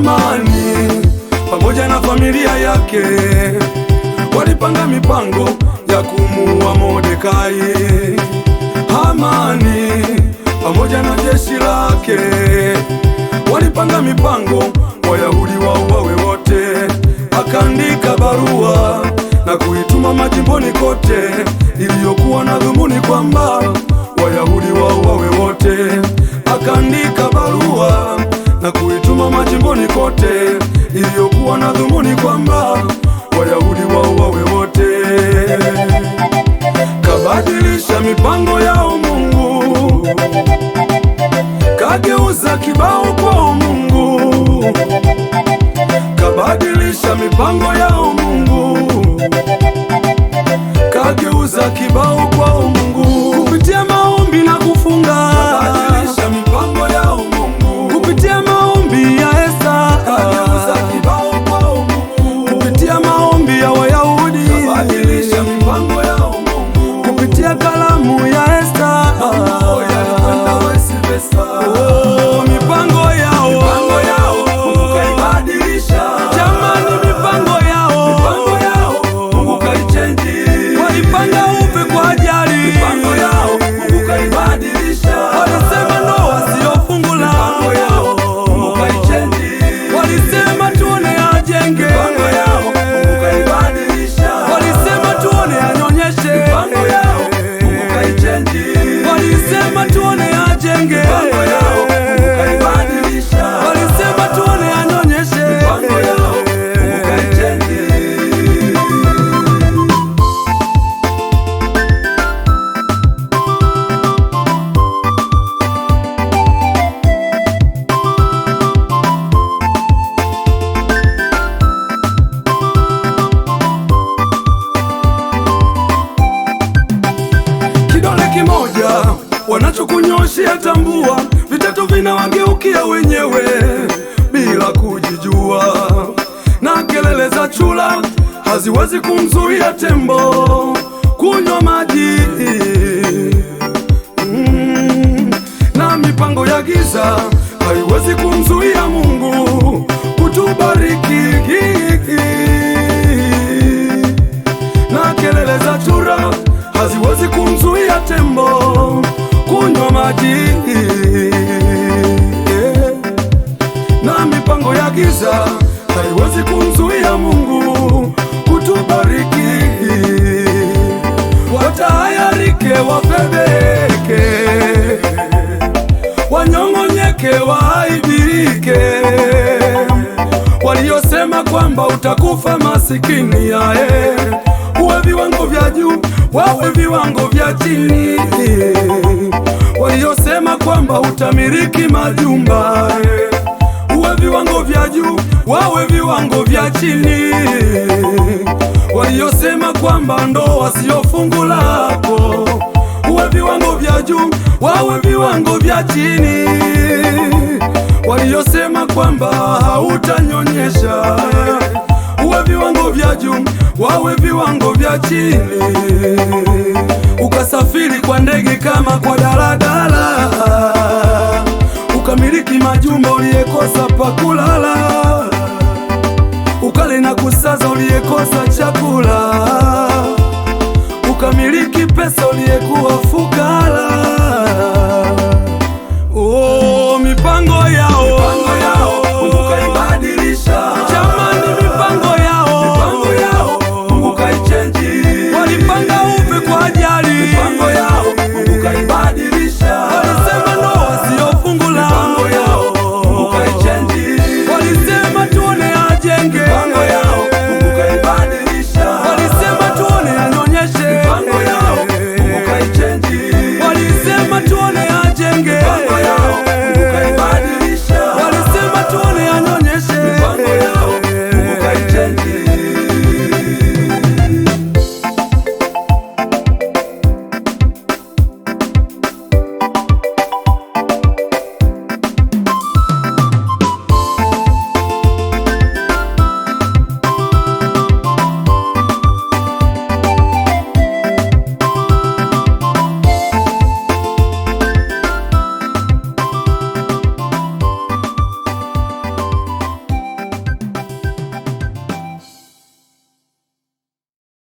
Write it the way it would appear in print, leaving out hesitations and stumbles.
Hamani pamoja na familia yake walipanga mipango ya kumuua Mordekai. Hamani pamoja na jeshi lake walipanga mipango Wayahudi wauawe wote. Akaandika barua na kuituma majimboni kote, iliyokuwa na dhumuni kwamba Wayahudi wauawe wote. Akaandika barua na kuituma majimboni kote, iliyokuwa na dhumuni kwamba Wayahudi wauawe wote. Kabadilisha mipango yao Mungu, kageuza kibao kwa Mungu. Kabadilisha mipango yao Mungu, kageuza kibao kwa Mungu. Kupitia maombi na kufunga, kabadilisha mipango yao Mungu. Kupitia maombi ya Esta, kageuza kibao kwa Mungu. Kupitia maombi ya Wayahudi, kabadilisha mipango yao Mungu. Kupitia kalamu ya Esta, mambo yalikwenda wesibesa. Mipango yao Mungu kaibadilisha. Jamani, mipango yao Mungu kaichenji. Walipanga upe kwa ajali, mipango yao Mungu kaibadilisha. Walisema ndoa sio fungu lao, mipango yao Mungu kaichenji. Walisema tuone ajenge, mipango yao Mungu kaibadilisha. Walisema tuone anyonyeshe, mipango yao Mungu kaichenji. Walisema tuone ajenge, mipango yao Mungu kaibadilisha. Walisema tuone anyonyeshe, mipango yao Mungu kaichenji. Kidole kimoja wanachokunyoshia tambua, vitatu vinawageukia wenyewe bila kujijua. Na kelele za chura haziwezi kumzuia tembo kunywa maji. Na mipango ya giza haiwezi kumzuia Mungu kutubariki. Na kelele za chura haziwezi kumzuia tembo kunywa maji. Na mipango ya giza haiwezi kumzuia Mungu kutubariki. Watahayarike, wafedheke, wanyong'onyeke, waaibike. Waliosema kwamba utakufa masikini, yae uwe viwango vya juu, wawe viwango vya chini. Waliosema kwamba utamiliki majumba, uwe viwango vya juu, wawe viwango vya chini. Waliosema kwamba ndoa sio fungu lako, uwe viwango vya juu, wawe viwango vya chini. Waliosema kwamba hautanyonyesha, uwe viwango vya juu, wawe viwango vya chini. Ukasafiri kwa ndege kama kwa daladala, ukamiliki majumba uliyekosa pakulala, ukale na kusaza uliyekosa chakula, ukamiliki pesa